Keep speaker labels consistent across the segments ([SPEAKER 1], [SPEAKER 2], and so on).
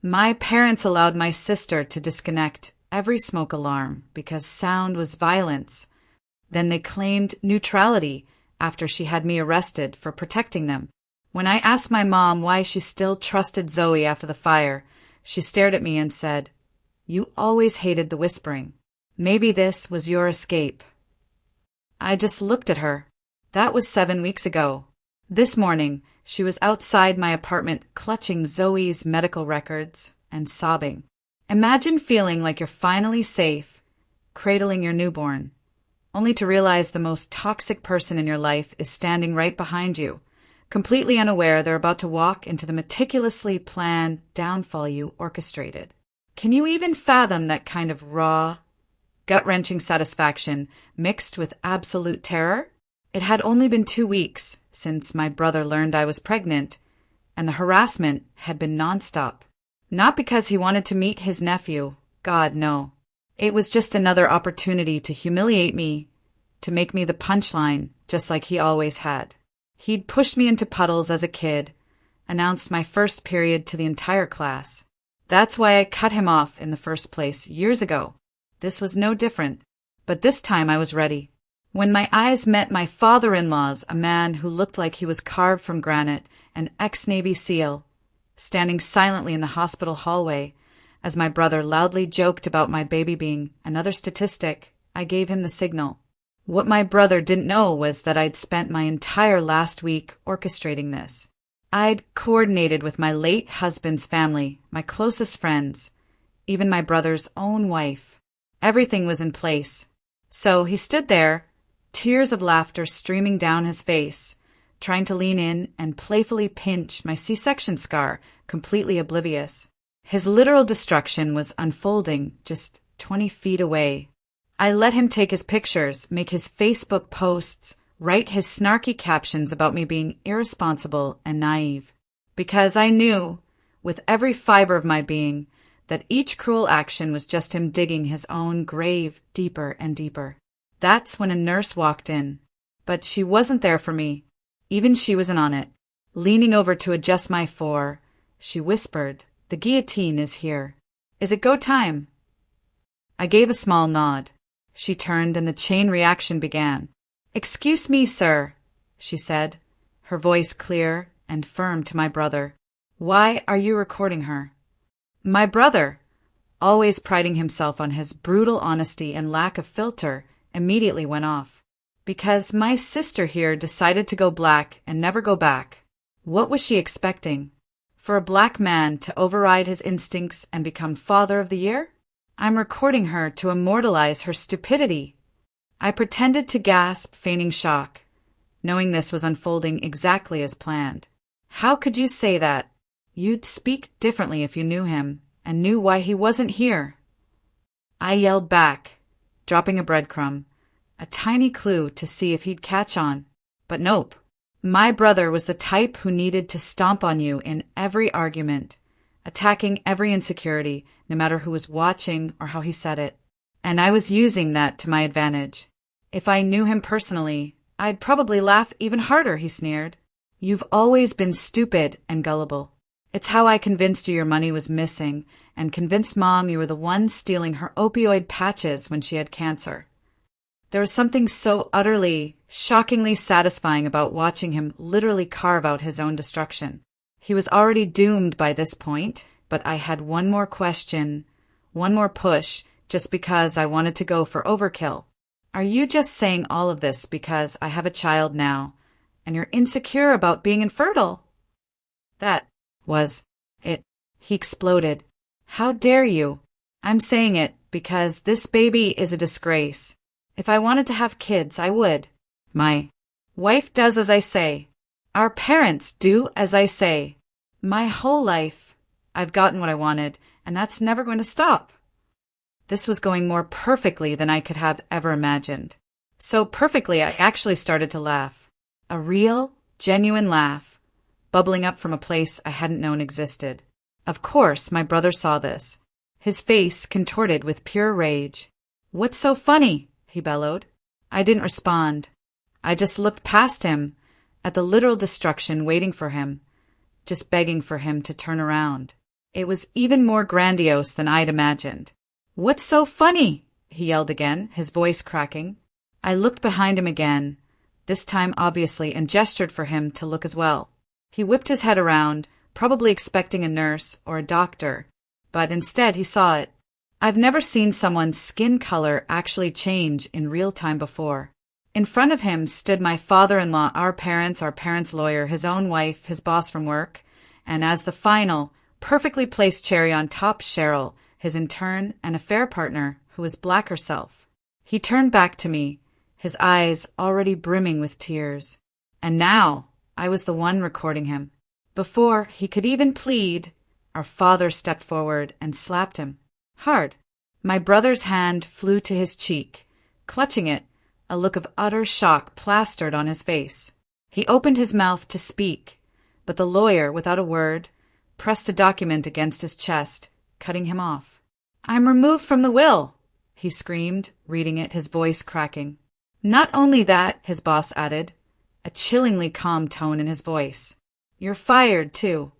[SPEAKER 1] My parents allowed my sister to disconnect every smoke alarm because sound was violence. Then they claimed neutrality after she had me arrested for protecting them. When I asked my mom why she still trusted Zoe after the fire, she stared at me and said, "You always hated the whispering. Maybe this was your escape." I just looked at her. That was 7 weeks ago. This morning, she was outside my apartment clutching Zoe's medical records and sobbing. Imagine feeling like you're finally safe, cradling your newborn, only to realize the most toxic person in your life is standing right behind you, completely unaware they're about to walk into the meticulously planned downfall you orchestrated. Can you even fathom that kind of raw, gut-wrenching satisfaction mixed with absolute terror? It had only been 2 weeks since my brother learned I was pregnant, and the harassment had been nonstop. Not because he wanted to meet his nephew. God, no. It was just another opportunity to humiliate me, to make me the punchline, just like he always had. He'd pushed me into puddles as a kid, announced my first period to the entire class. That's why I cut him off in the first place years ago. This was no different, but this time I was ready. When my eyes met my father-in-law's, a man who looked like he was carved from granite, an ex-Navy SEAL, standing silently in the hospital hallway, as my brother loudly joked about my baby being another statistic, I gave him the signal. What my brother didn't know was that I'd spent my entire last week orchestrating this. I'd coordinated with my late husband's family, my closest friends, even my brother's own wife. Everything was in place. So he stood there, tears of laughter streaming down his face, trying to lean in and playfully pinch my C-section scar, completely oblivious. His literal destruction was unfolding just 20 feet away. I let him take his pictures, make his Facebook posts, write his snarky captions about me being irresponsible and naive. Because I knew, with every fiber of my being, that each cruel action was just him digging his own grave deeper and deeper. That's when a nurse walked in. But she wasn't there for me. Even she wasn't on it. Leaning over to adjust my fore, she whispered, "The guillotine is here. Is it go time?" I gave a small nod. She turned and the chain reaction began. "Excuse me, sir," she said, her voice clear and firm to my brother. "Why are you recording her?" My brother, always priding himself on his brutal honesty and lack of filter, immediately went off. "Because my sister here decided to go black and never go back." What was she expecting? For a black man to override his instincts and become father of the year? I'm recording her to immortalize her stupidity. I pretended to gasp, feigning shock, knowing this was unfolding exactly as planned. How could you say that? You'd speak differently if you knew him and knew why he wasn't here. I yelled back, dropping a breadcrumb, a tiny clue to see if he'd catch on. But nope. My brother was the type who needed to stomp on you in every argument, attacking every insecurity, no matter who was watching or how he said it. And I was using that to my advantage. If I knew him personally, I'd probably laugh even harder, he sneered. "You've always been stupid and gullible. It's how I convinced you your money was missing and convinced Mom you were the one stealing her opioid patches when she had cancer." There was something so utterly, shockingly satisfying about watching him literally carve out his own destruction. He was already doomed by this point, but I had one more question, one more push, just because I wanted to go for overkill. "Are you just saying all of this because I have a child now, and you're insecure about being infertile?" That was it. He exploded. "How dare you? I'm saying it because this baby is a disgrace. If I wanted to have kids, I would. My wife does as I say. Our parents do as I say. My whole life, I've gotten what I wanted, and that's never going to stop." This was going more perfectly than I could have ever imagined. So perfectly, I actually started to laugh. A real, genuine laugh, bubbling up from a place I hadn't known existed. Of course, my brother saw this. His face contorted with pure rage. "What's so funny?" he bellowed. I didn't respond. I just looked past him, at the literal destruction waiting for him, just begging for him to turn around. It was even more grandiose than I'd imagined. "What's so funny?" he yelled again, his voice cracking. I looked behind him again, this time obviously, and gestured for him to look as well. He whipped his head around, probably expecting a nurse or a doctor, but instead he saw it. I've never seen someone's skin color actually change in real time before. In front of him stood my father-in-law, our parents' lawyer, his own wife, his boss from work, and as the final, perfectly placed cherry on top, Cheryl, his intern and affair partner, who was black herself. He turned back to me, his eyes already brimming with tears. And now I was the one recording him. Before he could even plead, our father stepped forward and slapped him. Hard. My brother's hand flew to his cheek, clutching it, a look of utter shock plastered on his face. He opened his mouth to speak, but the lawyer, without a word, pressed a document against his chest, cutting him off. "I'm removed from the will," he screamed, reading it, his voice cracking. "Not only that," his boss added, a chillingly calm tone in his voice. "You're fired, too."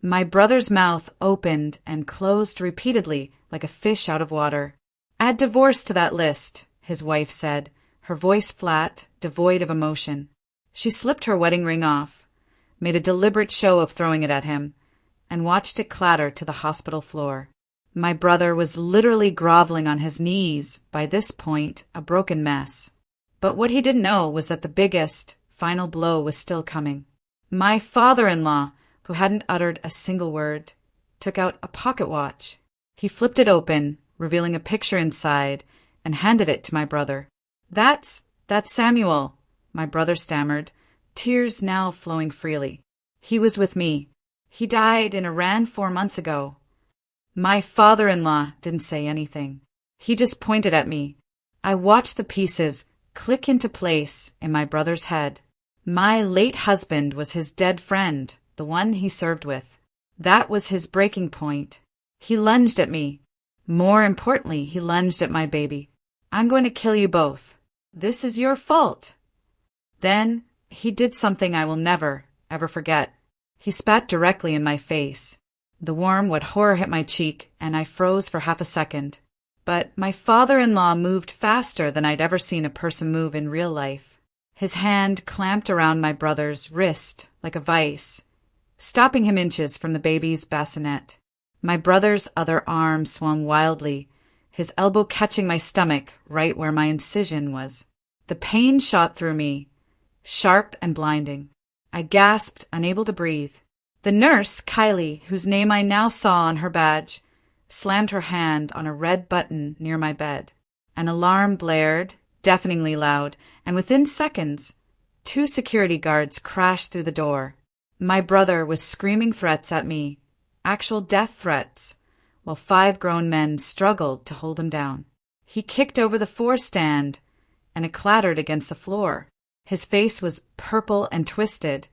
[SPEAKER 1] My brother's mouth opened and closed repeatedly like a fish out of water. "Add divorce to that list," his wife said, her voice flat, devoid of emotion. She slipped her wedding ring off, made a deliberate show of throwing it at him, and watched it clatter to the hospital floor. My brother was literally groveling on his knees, by this point a broken mess. But what he didn't know was that the biggest, final blow was still coming. My father-in-law, who hadn't uttered a single word, took out a pocket watch. He flipped it open, revealing a picture inside, and handed it to my brother. That's Samuel," my brother stammered, tears now flowing freely. "He was with me. He died in Iran 4 months ago." My father-in-law didn't say anything. He just pointed at me. I watched the pieces click into place in my brother's head. My late husband was his dead friend, the one he served with. That was his breaking point. He lunged at me. More importantly, he lunged at my baby. "I'm going to kill you both. This is your fault." Then he did something I will never, ever forget. He spat directly in my face. The warm, wet horror hit my cheek, and I froze for half a second. But my father-in-law moved faster than I'd ever seen a person move in real life. His hand clamped around my brother's wrist like a vice, stopping him inches from the baby's bassinet. My brother's other arm swung wildly, his elbow catching my stomach right where my incision was. The pain shot through me, sharp and blinding. I gasped, unable to breathe. The nurse, Kylie, whose name I now saw on her badge, slammed her hand on a red button near my bed. An alarm blared, deafeningly loud, and within seconds, 2 security guards crashed through the door. My brother was screaming threats at me, actual death threats, while 5 grown men struggled to hold him down. He kicked over the 4-stand, and it clattered against the floor. His face was purple and twisted,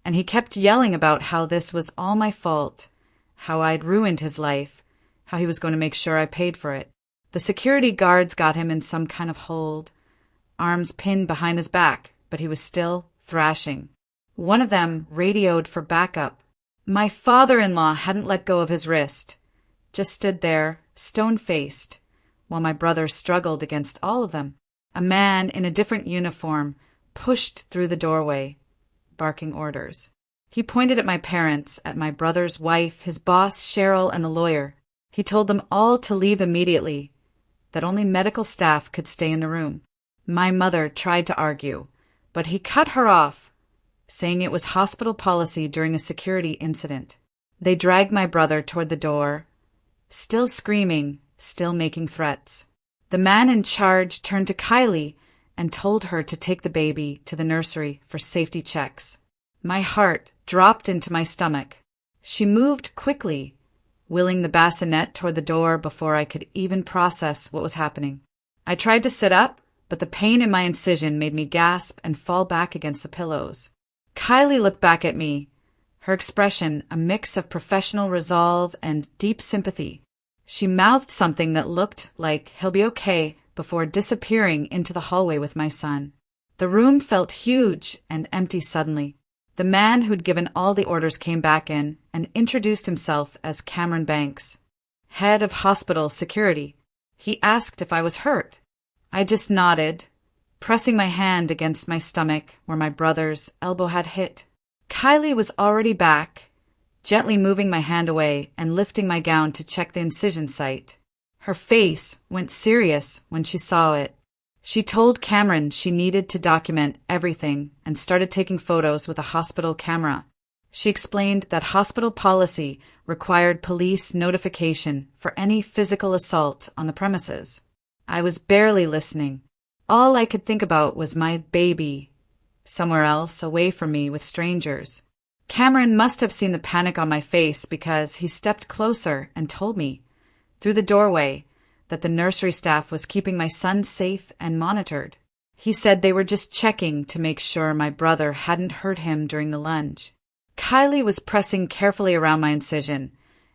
[SPEAKER 1] and he kept yelling about how this was all my fault, how I'd ruined his life, how he was going to make sure I paid for it. The security guards got him in some kind of hold, arms pinned behind his back, but he was still thrashing. One of them radioed for backup. My father-in-law hadn't let go of his wrist, just stood there, stone-faced, while my brother struggled against all of them. A man in a different uniform pushed through the doorway, barking orders. He pointed at my parents, at my brother's wife, his boss, Cheryl, and the lawyer. He told them all to leave immediately, that only medical staff could stay in the room. My mother tried to argue, but he cut her off, saying it was hospital policy during a security incident. They dragged my brother toward the door, still screaming, still making threats. The man in charge turned to Kylie and told her to take the baby to the nursery for safety checks. My heart dropped into my stomach. She moved quickly, wheeling the bassinet toward the door before I could even process what was happening. I tried to sit up, but the pain in my incision made me gasp and fall back against the pillows. Kylie looked back at me, her expression a mix of professional resolve and deep sympathy. She mouthed something that looked like "he'll be okay" before disappearing into the hallway with my son. The room felt huge and empty suddenly. The man who'd given all the orders came back in and introduced himself as Cameron Banks, head of hospital security. He asked if I was hurt. I just nodded, pressing my hand against my stomach where my brother's elbow had hit. Kylie was already back, gently moving my hand away and lifting my gown to check the incision site. Her face went serious when she saw it. She told Cameron she needed to document everything and started taking photos with a hospital camera. She explained that hospital policy required police notification for any physical assault on the premises. I was barely listening. All I could think about was my baby, somewhere else away from me with strangers. Cameron must have seen the panic on my face because he stepped closer and told me, through the doorway, that the nursery staff was keeping my son safe and monitored. He said they were just checking to make sure my brother hadn't hurt him during the lunge. Kylie was pressing carefully around my incision,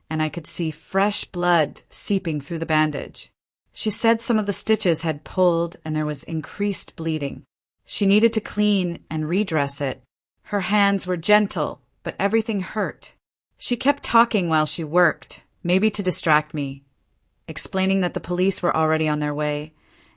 [SPEAKER 1] and I could see fresh blood seeping through the bandage. She said some of the stitches had pulled and there was increased bleeding. She needed to clean and redress it. Her hands were gentle, but everything hurt. She kept talking while she worked, maybe to distract me, explaining that the police were already on their way,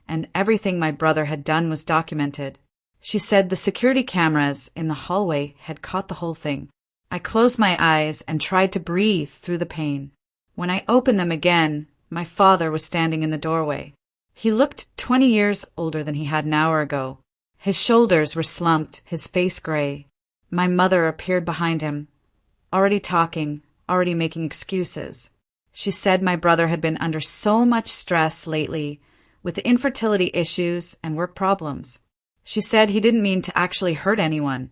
[SPEAKER 1] and everything my brother had done was documented. She said the security cameras in the hallway had caught the whole thing. I closed my eyes and tried to breathe through the pain. When I opened them again, my father was standing in the doorway. He looked 20 years older than he had an hour ago. His shoulders were slumped, his face gray. My mother appeared behind him, already talking, already making excuses. She said my brother had been under so much stress lately with infertility issues and work problems. She said he didn't mean to actually hurt anyone,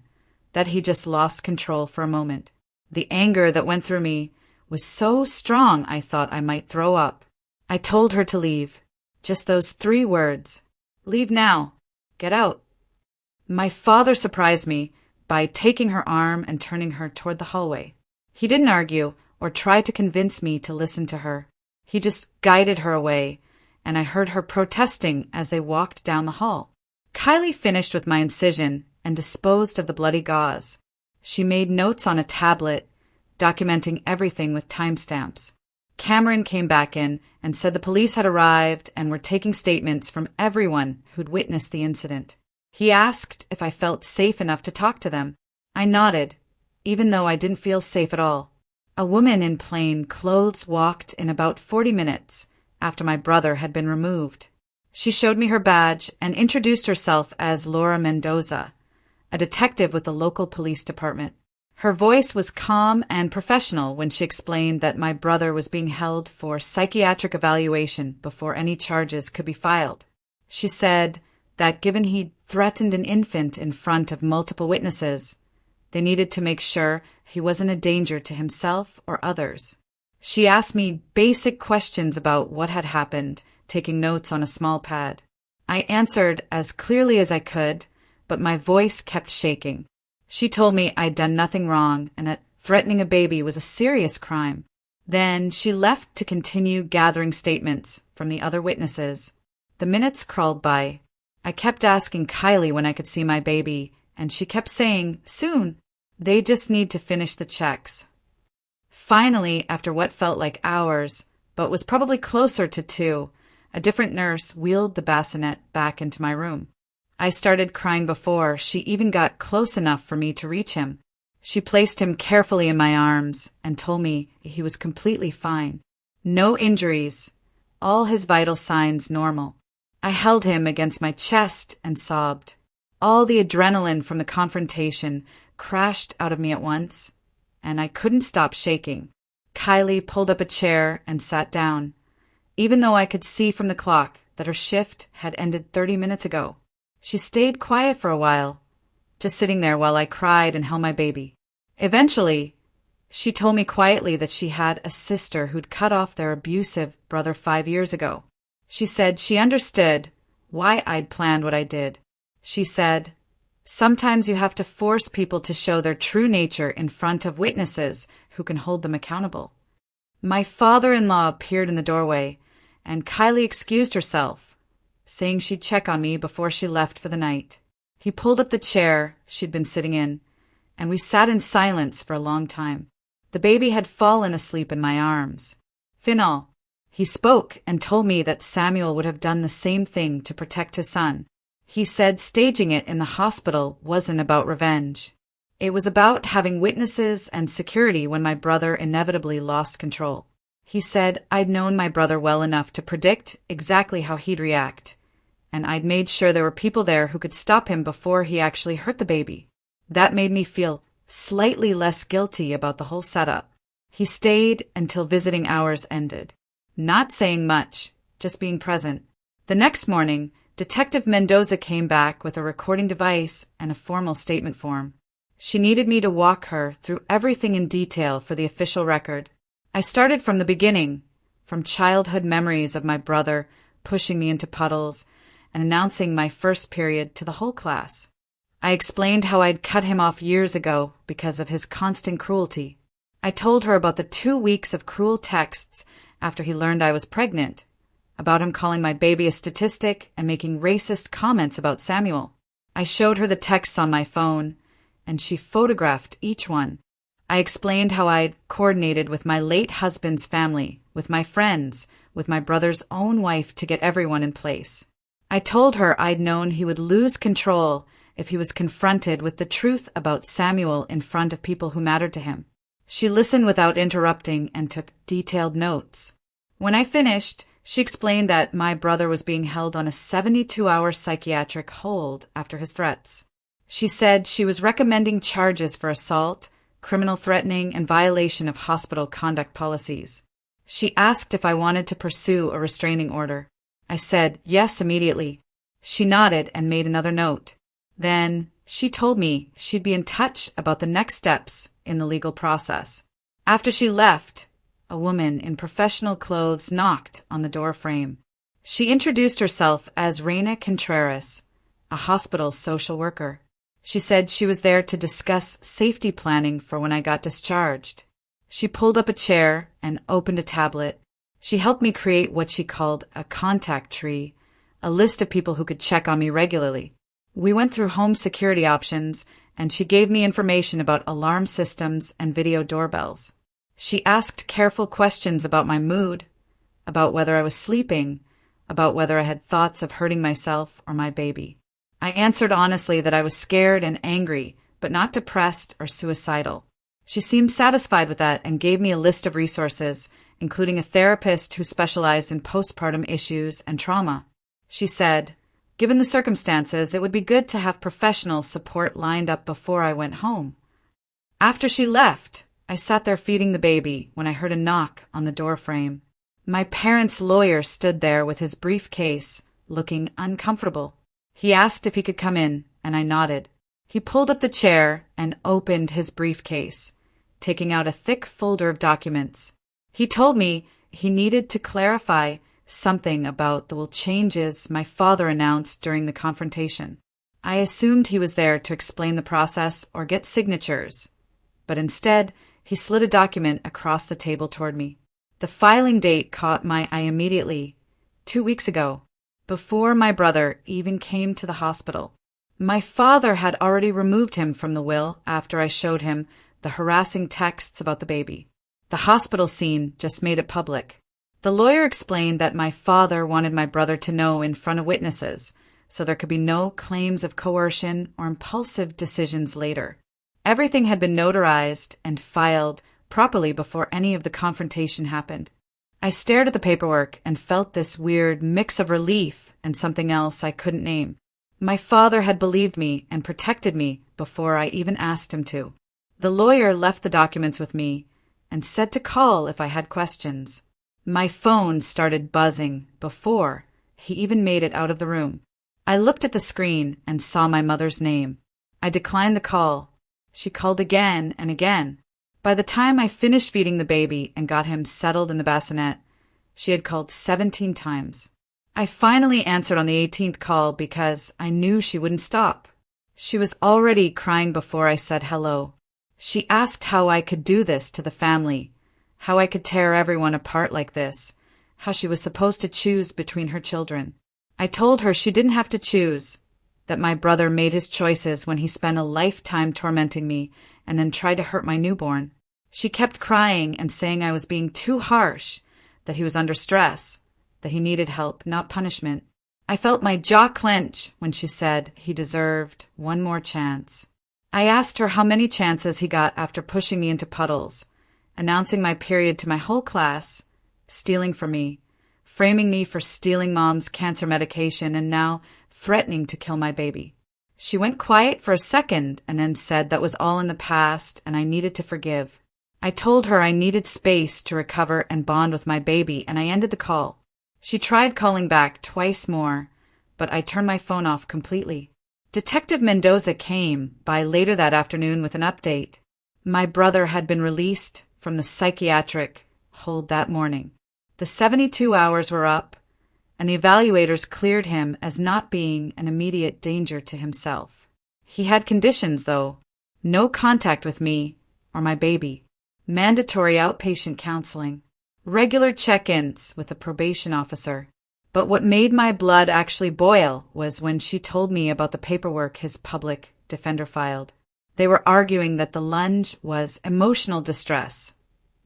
[SPEAKER 1] that he just lost control for a moment. The anger that went through me was so strong I thought I might throw up. I told her to leave. Just those 3 words. Leave now. Get out. My father surprised me by taking her arm and turning her toward the hallway. He didn't argue or try to convince me to listen to her. He just guided her away, and I heard her protesting as they walked down the hall. Kylie finished with my incision and disposed of the bloody gauze. She made notes on a tablet, documenting everything with timestamps. Cameron came back in and said the police had arrived and were taking statements from everyone who'd witnessed the incident. He asked if I felt safe enough to talk to them. I nodded, even though I didn't feel safe at all. A woman in plain clothes walked in about 40 minutes after my brother had been removed. She showed me her badge and introduced herself as Laura Mendoza, a detective with the local police department. Her voice was calm and professional when she explained that my brother was being held for psychiatric evaluation before any charges could be filed. She said that given he'd threatened an infant in front of multiple witnesses, they needed to make sure he wasn't a danger to himself or others. She asked me basic questions about what had happened, taking notes on a small pad. I answered as clearly as I could, but my voice kept shaking. She told me I'd done nothing wrong and that threatening a baby was a serious crime. Then she left to continue gathering statements from the other witnesses. The minutes crawled by. I kept asking Kylie when I could see my baby, and she kept saying, soon. They just need to finish the checks. Finally, after what felt like hours, but was probably closer to 2, a different nurse wheeled the bassinet back into my room. I started crying before she even got close enough for me to reach him. She placed him carefully in my arms and told me he was completely fine. No injuries, all his vital signs normal. I held him against my chest and sobbed. All the adrenaline from the confrontation crashed out of me at once, and I couldn't stop shaking. Kylie pulled up a chair and sat down, even though I could see from the clock that her shift had ended 30 minutes ago. She stayed quiet for a while, just sitting there while I cried and held my baby. Eventually, she told me quietly that she had a sister who'd cut off their abusive brother 5 years ago. She said she understood why I'd planned what I did. She said, sometimes you have to force people to show their true nature in front of witnesses who can hold them accountable. My father-in-law appeared in the doorway, and Kylie excused herself, saying she'd check on me before she left for the night. He pulled up the chair she'd been sitting in and we sat in silence for a long time. The baby had fallen asleep in my arms. Final. He spoke and told me that Samuel would have done the same thing to protect his son. He said staging it in the hospital wasn't about revenge. It was about having witnesses and security when my brother inevitably lost control. He said I'd known my brother well enough to predict exactly how he'd react, and I'd made sure there were people there who could stop him before he actually hurt the baby. That made me feel slightly less guilty about the whole setup. He stayed until visiting hours ended. Not saying much, just being present. The next morning, Detective Mendoza came back with a recording device and a formal statement form. She needed me to walk her through everything in detail for the official record. I started from the beginning, from childhood memories of my brother pushing me into puddles and announcing my first period to the whole class. I explained how I'd cut him off years ago because of his constant cruelty. I told her about the 2 weeks of cruel texts after he learned I was pregnant, about him calling my baby a statistic and making racist comments about Samuel. I showed her the texts on my phone, and she photographed each one. I explained how I'd coordinated with my late husband's family, with my friends, with my brother's own wife to get everyone in place. I told her I'd known he would lose control if he was confronted with the truth about Samuel in front of people who mattered to him. She listened without interrupting and took detailed notes. When I finished, she explained that my brother was being held on a 72-hour psychiatric hold after his threats. She said she was recommending charges for assault, criminal threatening, and violation of hospital conduct policies. She asked if I wanted to pursue a restraining order. I said yes immediately. She nodded and made another note. Then she told me she'd be in touch about the next steps in the legal process. After she left, a woman in professional clothes knocked on the door frame. She introduced herself as Reina Contreras, a hospital social worker. She said she was there to discuss safety planning for when I got discharged. She pulled up a chair and opened a tablet. She helped me create what she called a contact tree, a list of people who could check on me regularly. We went through home security options, and she gave me information about alarm systems and video doorbells. She asked careful questions about my mood, about whether I was sleeping, about whether I had thoughts of hurting myself or my baby. I answered honestly that I was scared and angry, but not depressed or suicidal. She seemed satisfied with that and gave me a list of resources, including a therapist who specialized in postpartum issues and trauma. She said, given the circumstances, it would be good to have professional support lined up before I went home. After she left, I sat there feeding the baby when I heard a knock on the door frame. My parents' lawyer stood there with his briefcase, looking uncomfortable. He asked if he could come in, and I nodded. He pulled up the chair and opened his briefcase, taking out a thick folder of documents. He told me he needed to clarify something about the changes my father announced during the confrontation. I assumed he was there to explain the process or get signatures, but instead he slid a document across the table toward me. The filing date caught my eye immediately, 2 weeks ago, before my brother even came to the hospital. My father had already removed him from the will after I showed him the harassing texts about the baby. The hospital scene just made it public. The lawyer explained that my father wanted my brother to know in front of witnesses, so there could be no claims of coercion or impulsive decisions later. Everything had been notarized and filed properly before any of the confrontation happened. I stared at the paperwork and felt this weird mix of relief and something else I couldn't name. My father had believed me and protected me before I even asked him to. The lawyer left the documents with me and said to call if I had questions. My phone started buzzing before he even made it out of the room. I looked at the screen and saw my mother's name. I declined the call. She called again and again. By the time I finished feeding the baby and got him settled in the bassinet, she had called 17 times. I finally answered on the 18th call because I knew she wouldn't stop. She was already crying before I said hello. She asked how I could do this to the family, how I could tear everyone apart like this, how she was supposed to choose between her children. I told her she didn't have to choose, that my brother made his choices when he spent a lifetime tormenting me and then tried to hurt my newborn. She kept crying and saying I was being too harsh, that he was under stress, that he needed help, not punishment. I felt my jaw clench when she said he deserved one more chance. I asked her how many chances he got after pushing me into puddles, announcing my period to my whole class, stealing from me, framing me for stealing Mom's cancer medication, and now threatening to kill my baby. She went quiet for a second and then said that was all in the past and I needed to forgive. I told her I needed space to recover and bond with my baby, and I ended the call. She tried calling back twice more, but I turned my phone off completely. Detective Mendoza came by later that afternoon with an update. My brother had been released from the psychiatric hold that morning. The 72 hours were up, and the evaluators cleared him as not being an immediate danger to himself. He had conditions, though: no contact with me or my baby, mandatory outpatient counseling, regular check-ins with a probation officer. But what made my blood actually boil was when she told me about the paperwork his public defender filed. They were arguing that the lunge was emotional distress,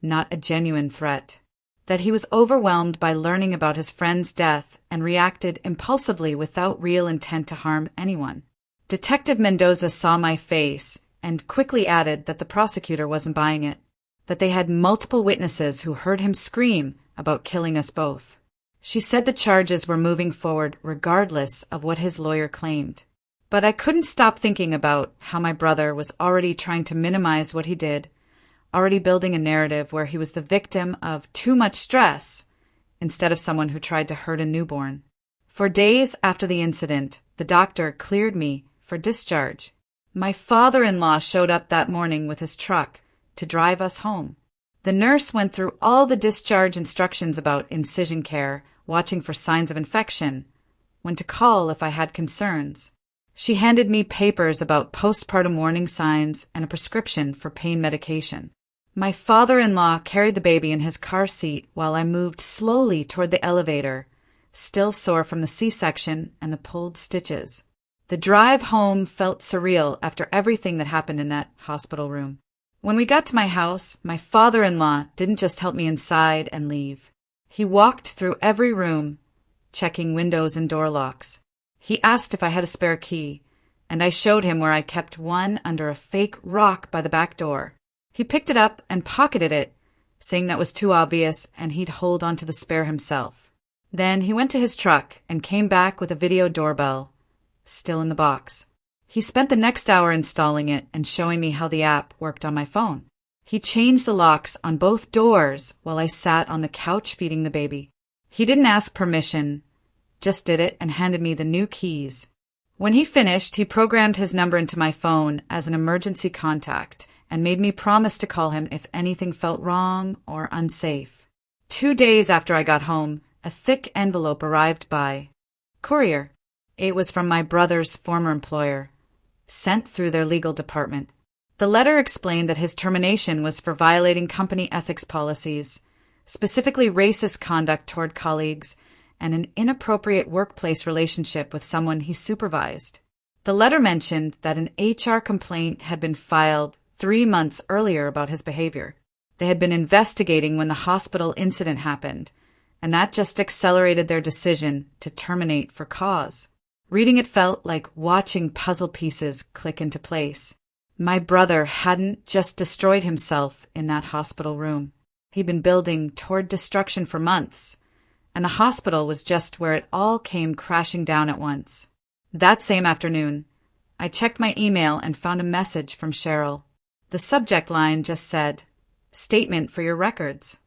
[SPEAKER 1] not a genuine threat, that he was overwhelmed by learning about his friend's death and reacted impulsively without real intent to harm anyone. Detective Mendoza saw my face and quickly added that the prosecutor wasn't buying it, that they had multiple witnesses who heard him scream about killing us both. She said the charges were moving forward regardless of what his lawyer claimed. But I couldn't stop thinking about how my brother was already trying to minimize what he did, already building a narrative where he was the victim of too much stress instead of someone who tried to hurt a newborn. For days after the incident, the doctor cleared me for discharge. My father-in-law showed up that morning with his truck to drive us home. The nurse went through all the discharge instructions about incision care, watching for signs of infection, when to call if I had concerns. She handed me papers about postpartum warning signs and a prescription for pain medication. My father-in-law carried the baby in his car seat while I moved slowly toward the elevator, still sore from the C-section and the pulled stitches. The drive home felt surreal after everything that happened in that hospital room. When we got to my house, my father-in-law didn't just help me inside and leave. He walked through every room, checking windows and door locks. He asked if I had a spare key, and I showed him where I kept one under a fake rock by the back door. He picked it up and pocketed it, saying that was too obvious and he'd hold onto the spare himself. Then he went to his truck and came back with a video doorbell, still in the box. He spent the next hour installing it and showing me how the app worked on my phone. He changed the locks on both doors while I sat on the couch feeding the baby. He didn't ask permission, just did it and handed me the new keys. When he finished, he programmed his number into my phone as an emergency contact and made me promise to call him if anything felt wrong or unsafe. 2 days after I got home, a thick envelope arrived by courier. It was from my brother's former employer, sent through their legal department. The letter explained that his termination was for violating company ethics policies, specifically racist conduct toward colleagues, and an inappropriate workplace relationship with someone he supervised. The letter mentioned that an HR complaint had been filed 3 months earlier about his behavior. They had been investigating when the hospital incident happened, and that just accelerated their decision to terminate for cause. Reading it felt like watching puzzle pieces click into place. My brother hadn't just destroyed himself in that hospital room. He'd been building toward destruction for months, and the hospital was just where it all came crashing down at once. That same afternoon, I checked my email and found a message from Cheryl. The subject line just said, "Statement for your records."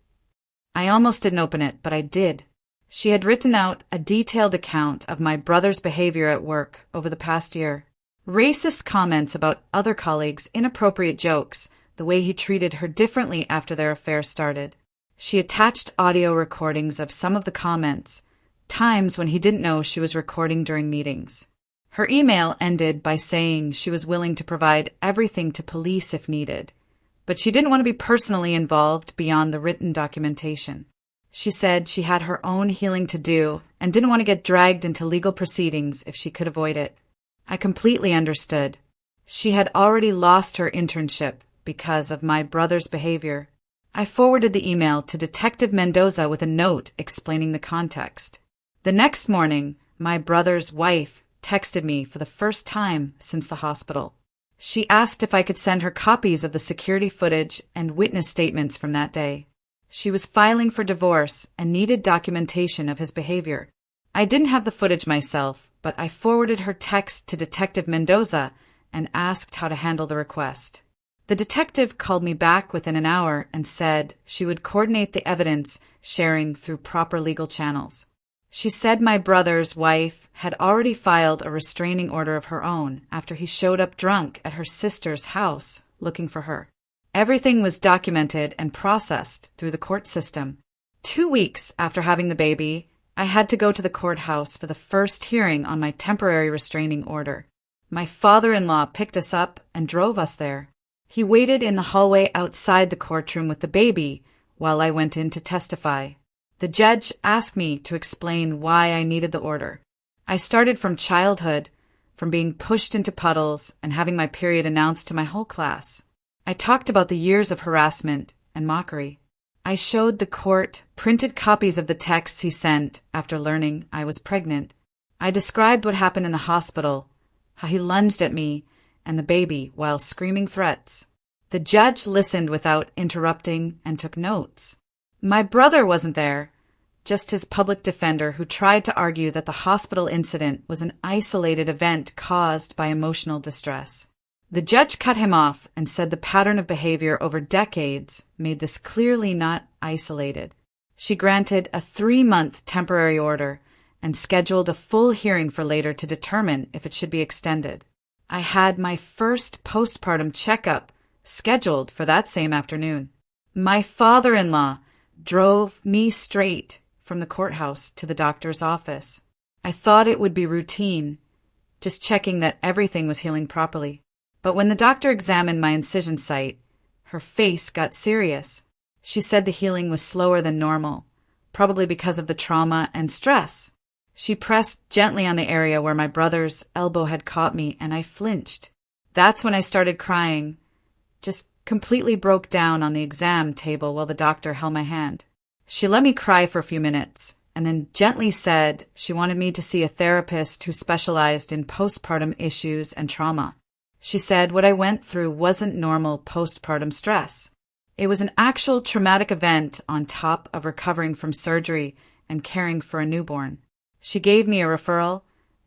[SPEAKER 1] I almost didn't open it, but I did. She had written out a detailed account of my brother's behavior at work over the past year. Racist comments about other colleagues, inappropriate jokes, the way he treated her differently after their affair started. She attached audio recordings of some of the comments, times when he didn't know she was recording during meetings. Her email ended by saying she was willing to provide everything to police if needed, but she didn't want to be personally involved beyond the written documentation. She said she had her own healing to do and didn't want to get dragged into legal proceedings if she could avoid it. I completely understood. She had already lost her internship because of my brother's behavior. I forwarded the email to Detective Mendoza with a note explaining the context. The next morning, my brother's wife texted me for the first time since the hospital. She asked if I could send her copies of the security footage and witness statements from that day. She was filing for divorce and needed documentation of his behavior. I didn't have the footage myself, but I forwarded her text to Detective Mendoza and asked how to handle the request. The detective called me back within an hour and said she would coordinate the evidence sharing through proper legal channels. She said my brother's wife had already filed a restraining order of her own after he showed up drunk at her sister's house looking for her. Everything was documented and processed through the court system. 2 weeks after having the baby, I had to go to the courthouse for the first hearing on my temporary restraining order. My father-in-law picked us up and drove us there. He waited in the hallway outside the courtroom with the baby while I went in to testify. The judge asked me to explain why I needed the order. I started from childhood, from being pushed into puddles and having my period announced to my whole class. I talked about the years of harassment and mockery. I showed the court printed copies of the texts he sent after learning I was pregnant. I described what happened in the hospital, how he lunged at me and the baby while screaming threats. The judge listened without interrupting and took notes. My brother wasn't there, just his public defender who tried to argue that the hospital incident was an isolated event caused by emotional distress. The judge cut him off and said the pattern of behavior over decades made this clearly not isolated. She granted a 3-month temporary order and scheduled a full hearing for later to determine if it should be extended. I had my first postpartum checkup scheduled for that same afternoon. My father-in-law drove me straight from the courthouse to the doctor's office. I thought it would be routine, just checking that everything was healing properly. But when the doctor examined my incision site, her face got serious. She said the healing was slower than normal, probably because of the trauma and stress. She pressed gently on the area where my brother's elbow had caught me, and I flinched. That's when I started crying, just completely broke down on the exam table while the doctor held my hand. She let me cry for a few minutes, and then gently said she wanted me to see a therapist who specialized in postpartum issues and trauma. She said what I went through wasn't normal postpartum stress. It was an actual traumatic event on top of recovering from surgery and caring for a newborn. She gave me a referral,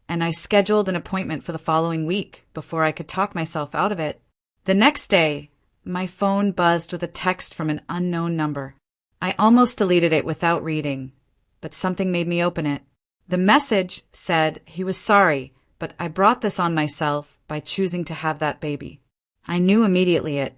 [SPEAKER 1] and I scheduled an appointment for the following week before I could talk myself out of it. The next day, my phone buzzed with a text from an unknown number. I almost deleted it without reading, but something made me open it. The message said he was sorry, but I brought this on myself by choosing to have that baby. I knew immediately it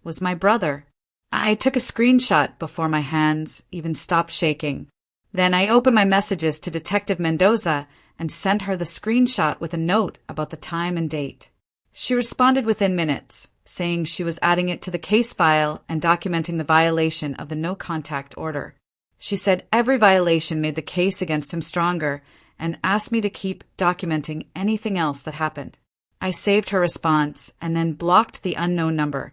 [SPEAKER 1] was my brother. I took a screenshot before my hands even stopped shaking. Then I opened my messages to Detective Mendoza and sent her the screenshot with a note about the time and date. She responded within minutes, saying she was adding it to the case file and documenting the violation of the no-contact order. She said every violation made the case against him stronger and asked me to keep documenting anything else that happened. I saved her response and then blocked the unknown number,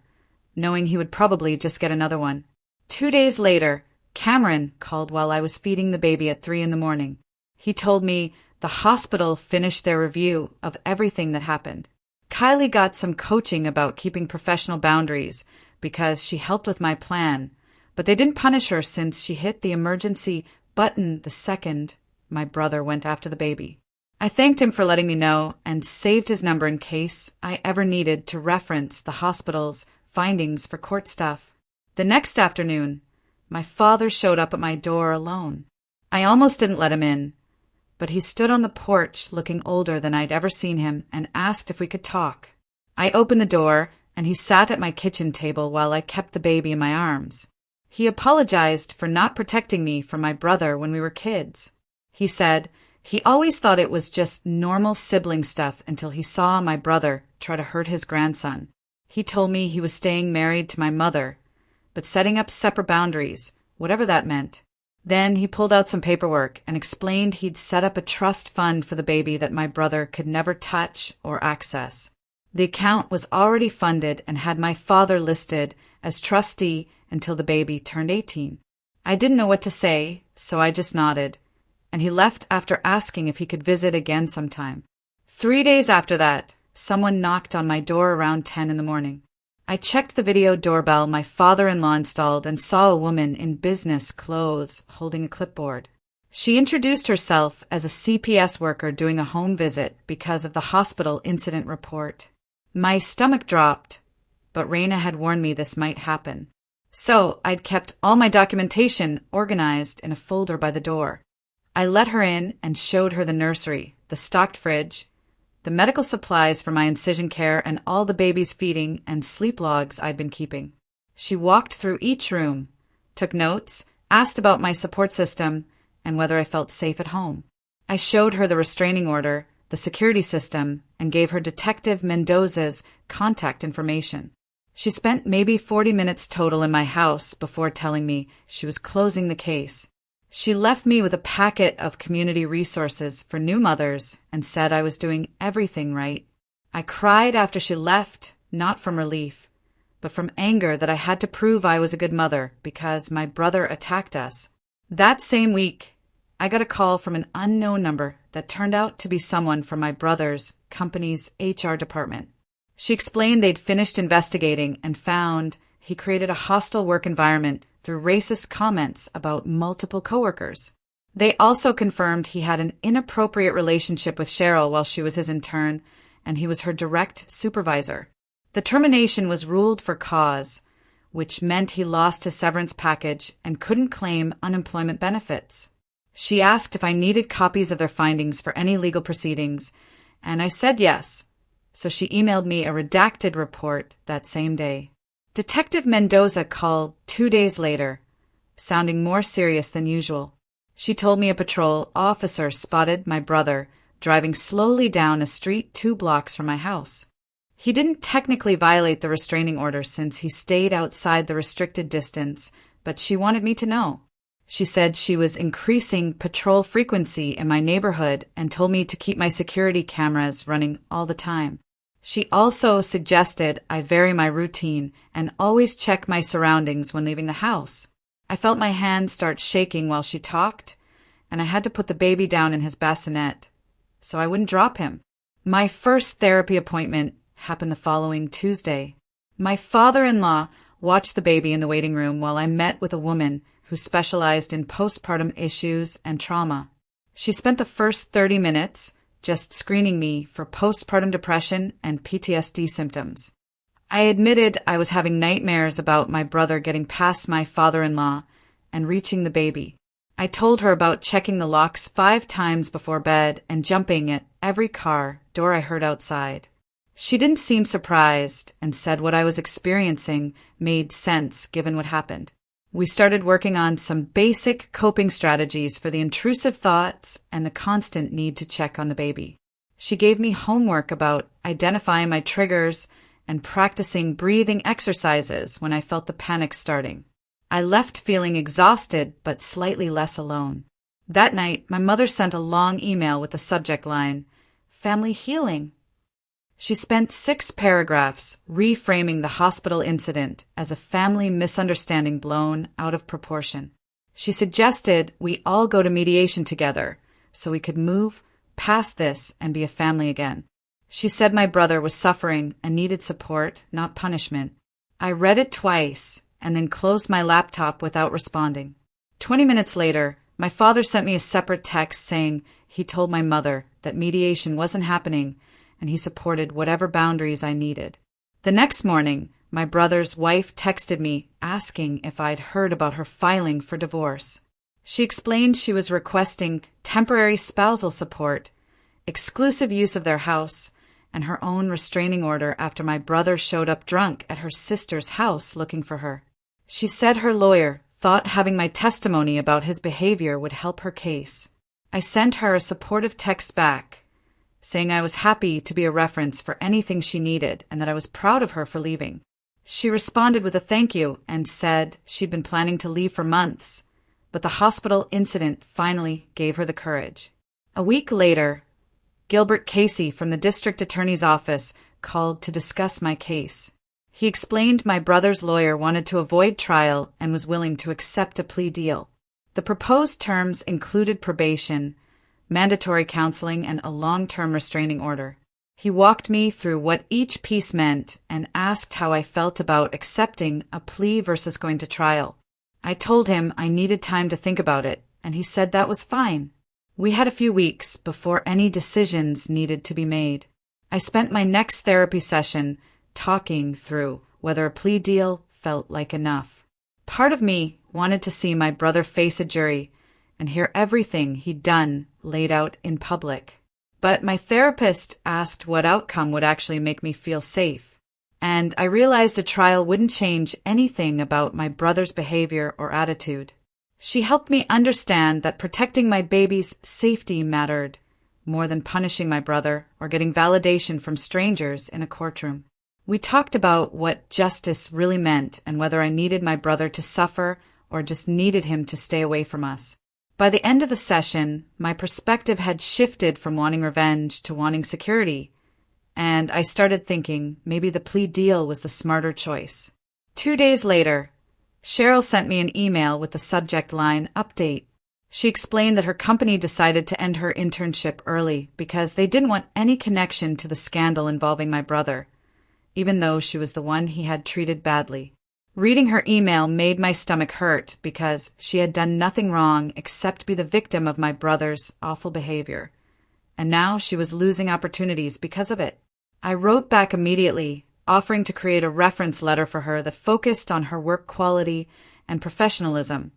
[SPEAKER 1] knowing he would probably just get another one. 2 days later, Cameron called while I was feeding the baby at 3 a.m. He told me the hospital finished their review of everything that happened. Kylie got some coaching about keeping professional boundaries because she helped with my plan, but they didn't punish her since she hit the emergency button the second my brother went after the baby. I thanked him for letting me know and saved his number in case I ever needed to reference the hospital's findings for court stuff. The next afternoon, my father showed up at my door alone. I almost didn't let him in, but he stood on the porch looking older than I'd ever seen him and asked if we could talk. I opened the door, and he sat at my kitchen table while I kept the baby in my arms. He apologized for not protecting me from my brother when we were kids. He said he always thought it was just normal sibling stuff until he saw my brother try to hurt his grandson. He told me he was staying married to my mother, but setting up separate boundaries, whatever that meant. Then he pulled out some paperwork and explained he'd set up a trust fund for the baby that my brother could never touch or access. The account was already funded and had my father listed as trustee until the baby turned 18. I didn't know what to say, so I just nodded, and he left after asking if he could visit again sometime. 3 days after that, someone knocked on my door around 10 in the morning. I checked the video doorbell my father-in-law installed and saw a woman in business clothes holding a clipboard. She introduced herself as a CPS worker doing a home visit because of the hospital incident report. My stomach dropped, but Raina had warned me this might happen. So I'd kept all my documentation organized in a folder by the door. I let her in and showed her the nursery, the stocked fridge, the medical supplies for my incision care, and all the baby's feeding and sleep logs I'd been keeping. She walked through each room, took notes, asked about my support system, and whether I felt safe at home. I showed her the restraining order, the security system, and gave her Detective Mendoza's contact information. She spent maybe 40 minutes total in my house before telling me she was closing the case. She left me with a packet of community resources for new mothers and said I was doing everything right. I cried after she left, not from relief, but from anger that I had to prove I was a good mother because my brother attacked us. That same week, I got a call from an unknown number that turned out to be someone from my brother's company's HR department. She explained they'd finished investigating and found he created a hostile work environment through racist comments about multiple coworkers. They also confirmed he had an inappropriate relationship with Cheryl while she was his intern, and he was her direct supervisor. The termination was ruled for cause, which meant he lost his severance package and couldn't claim unemployment benefits. She asked if I needed copies of their findings for any legal proceedings, and I said yes, so she emailed me a redacted report that same day. Detective Mendoza called 2 days later, sounding more serious than usual. She told me a patrol officer spotted my brother driving slowly down a street 2 blocks from my house. He didn't technically violate the restraining order since he stayed outside the restricted distance, but she wanted me to know. She said she was increasing patrol frequency in my neighborhood and told me to keep my security cameras running all the time. She also suggested I vary my routine and always check my surroundings when leaving the house. I felt my hands start shaking while she talked, and I had to put the baby down in his bassinet so I wouldn't drop him. My first therapy appointment happened the following Tuesday. My father-in-law watched the baby in the waiting room while I met with a woman who specialized in postpartum issues and trauma. She spent the first 30 minutes just screening me for postpartum depression and PTSD symptoms. I admitted I was having nightmares about my brother getting past my father-in-law and reaching the baby. I told her about checking the locks 5 times before bed and jumping at every car door I heard outside. She didn't seem surprised and said what I was experiencing made sense given what happened. We started working on some basic coping strategies for the intrusive thoughts and the constant need to check on the baby. She gave me homework about identifying my triggers and practicing breathing exercises when I felt the panic starting. I left feeling exhausted but slightly less alone. That night, my mother sent a long email with the subject line, "Family Healing." She spent 6 paragraphs reframing the hospital incident as a family misunderstanding blown out of proportion. She suggested we all go to mediation together so we could move past this and be a family again. She said my brother was suffering and needed support, not punishment. I read it twice and then closed my laptop without responding. 20 minutes later, my father sent me a separate text saying he told my mother that mediation wasn't happening and he supported whatever boundaries I needed. The next morning, my brother's wife texted me asking if I'd heard about her filing for divorce. She explained she was requesting temporary spousal support, exclusive use of their house, and her own restraining order after my brother showed up drunk at her sister's house looking for her. She said her lawyer thought having my testimony about his behavior would help her case. I sent her a supportive text back, saying I was happy to be a reference for anything she needed and that I was proud of her for leaving. She responded with a thank you and said she'd been planning to leave for months, but the hospital incident finally gave her the courage. A week later, Gilbert Casey from the district attorney's office called to discuss my case. He explained my brother's lawyer wanted to avoid trial and was willing to accept a plea deal. The proposed terms included probation, mandatory counseling, and a long-term restraining order. He walked me through what each piece meant and asked how I felt about accepting a plea versus going to trial. I told him I needed time to think about it, and he said that was fine. We had a few weeks before any decisions needed to be made. I spent my next therapy session talking through whether a plea deal felt like enough. Part of me wanted to see my brother face a jury and hear everything he'd done laid out in public. But my therapist asked what outcome would actually make me feel safe, and I realized a trial wouldn't change anything about my brother's behavior or attitude. She helped me understand that protecting my baby's safety mattered more than punishing my brother or getting validation from strangers in a courtroom. We talked about what justice really meant and whether I needed my brother to suffer or just needed him to stay away from us. By the end of the session, my perspective had shifted from wanting revenge to wanting security, and I started thinking maybe the plea deal was the smarter choice. 2 days later, Cheryl sent me an email with the subject line, "Update." She explained that her company decided to end her internship early because they didn't want any connection to the scandal involving my brother, even though she was the one he had treated badly. Reading her email made my stomach hurt because she had done nothing wrong except be the victim of my brother's awful behavior, and now she was losing opportunities because of it. I wrote back immediately, offering to create a reference letter for her that focused on her work quality and professionalism,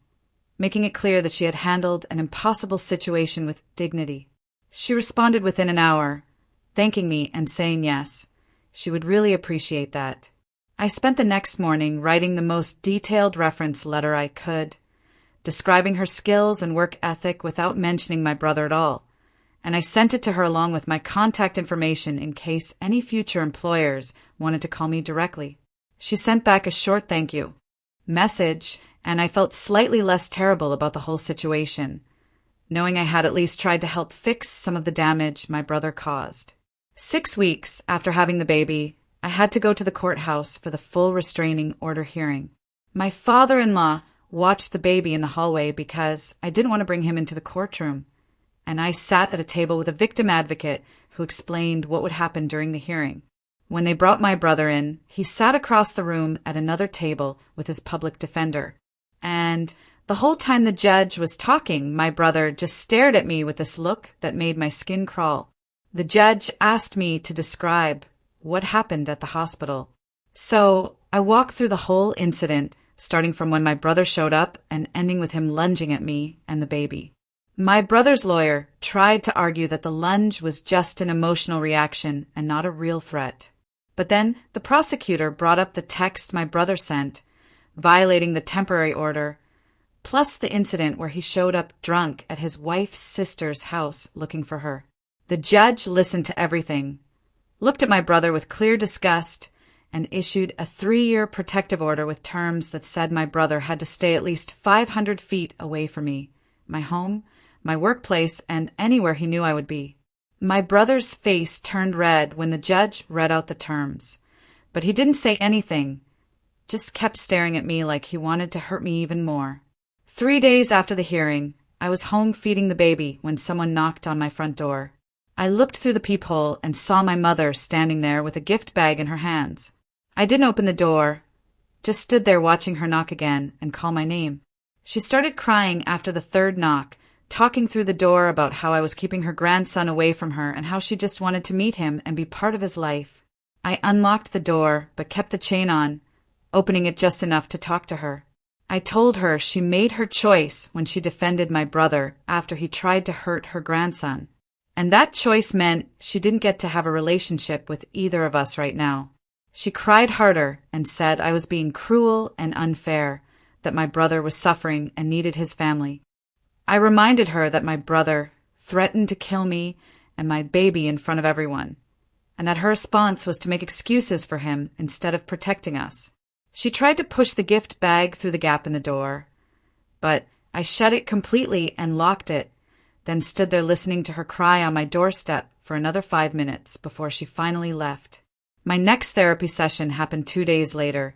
[SPEAKER 1] making it clear that she had handled an impossible situation with dignity. She responded within an hour, thanking me and saying yes, she would really appreciate that. I spent the next morning writing the most detailed reference letter I could, describing her skills and work ethic without mentioning my brother at all, and I sent it to her along with my contact information in case any future employers wanted to call me directly. She sent back a short thank you message, and I felt slightly less terrible about the whole situation, knowing I had at least tried to help fix some of the damage my brother caused. 6 weeks after having the baby, I had to go to the courthouse for the full restraining order hearing. My father-in-law watched the baby in the hallway because I didn't want to bring him into the courtroom, and I sat at a table with a victim advocate who explained what would happen during the hearing. When they brought my brother in, he sat across the room at another table with his public defender. And the whole time the judge was talking, my brother just stared at me with this look that made my skin crawl. The judge asked me to describe what happened at the hospital. So I walked through the whole incident, starting from when my brother showed up and ending with him lunging at me and the baby. My brother's lawyer tried to argue that the lunge was just an emotional reaction and not a real threat. But then the prosecutor brought up the text my brother sent, violating the temporary order, plus the incident where he showed up drunk at his wife's sister's house looking for her. The judge listened to everything, looked at my brother with clear disgust, and issued a 3-year protective order with terms that said my brother had to stay at least 500 feet away from me, my home, my workplace, and anywhere he knew I would be. My brother's face turned red when the judge read out the terms, but he didn't say anything, just kept staring at me like he wanted to hurt me even more. 3 days after the hearing, I was home feeding the baby when someone knocked on my front door. I looked through the peephole and saw my mother standing there with a gift bag in her hands. I didn't open the door, just stood there watching her knock again and call my name. She started crying after the third knock, talking through the door about how I was keeping her grandson away from her and how she just wanted to meet him and be part of his life. I unlocked the door but kept the chain on, opening it just enough to talk to her. I told her she made her choice when she defended my brother after he tried to hurt her grandson. And that choice meant she didn't get to have a relationship with either of us right now. She cried harder and said I was being cruel and unfair, that my brother was suffering and needed his family. I reminded her that my brother threatened to kill me and my baby in front of everyone, and that her response was to make excuses for him instead of protecting us. She tried to push the gift bag through the gap in the door, but I shut it completely and locked it, then stood there listening to her cry on my doorstep for another 5 minutes before she finally left. My next therapy session happened 2 days later,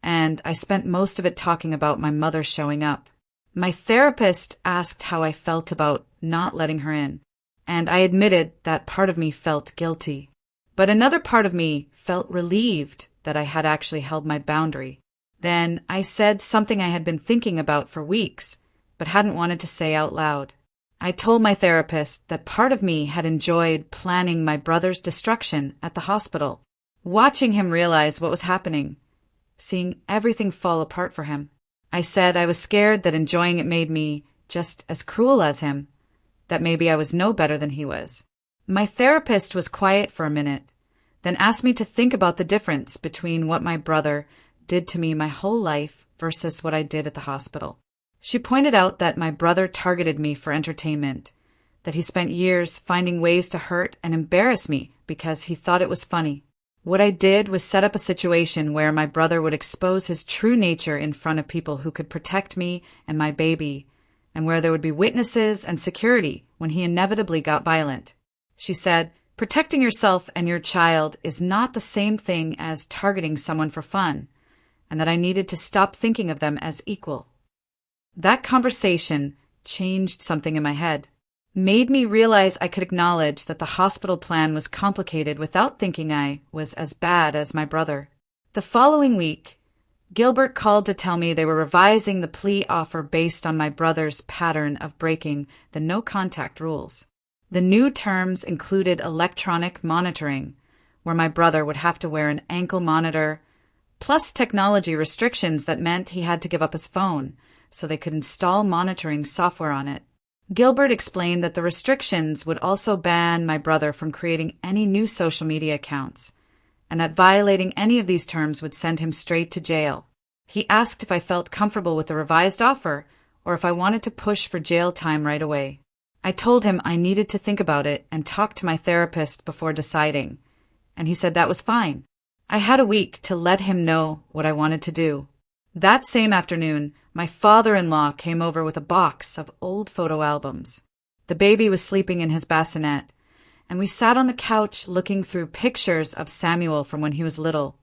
[SPEAKER 1] and I spent most of it talking about my mother showing up. My therapist asked how I felt about not letting her in, and I admitted that part of me felt guilty. But another part of me felt relieved that I had actually held my boundary. Then I said something I had been thinking about for weeks, but hadn't wanted to say out loud. I told my therapist that part of me had enjoyed planning my brother's destruction at the hospital, watching him realize what was happening, seeing everything fall apart for him. I said I was scared that enjoying it made me just as cruel as him, that maybe I was no better than he was. My therapist was quiet for a minute, then asked me to think about the difference between what my brother did to me my whole life versus what I did at the hospital. She pointed out that my brother targeted me for entertainment, that he spent years finding ways to hurt and embarrass me because he thought it was funny. What I did was set up a situation where my brother would expose his true nature in front of people who could protect me and my baby, and where there would be witnesses and security when he inevitably got violent. She said, protecting yourself and your child is not the same thing as targeting someone for fun, and that I needed to stop thinking of them as equal. That conversation changed something in my head, made me realize I could acknowledge that the hospital plan was complicated without thinking I was as bad as my brother. The following week, Gilbert called to tell me they were revising the plea offer based on my brother's pattern of breaking the no-contact rules. The new terms included electronic monitoring, where my brother would have to wear an ankle monitor, plus technology restrictions that meant he had to give up his phone so they could install monitoring software on it. Gilbert explained that the restrictions would also ban my brother from creating any new social media accounts, and that violating any of these terms would send him straight to jail. He asked if I felt comfortable with the revised offer or if I wanted to push for jail time right away. I told him I needed to think about it and talk to my therapist before deciding, and he said that was fine. I had a week to let him know what I wanted to do. That same afternoon, my father-in-law came over with a box of old photo albums. The baby was sleeping in his bassinet, and we sat on the couch looking through pictures of Samuel from when he was little,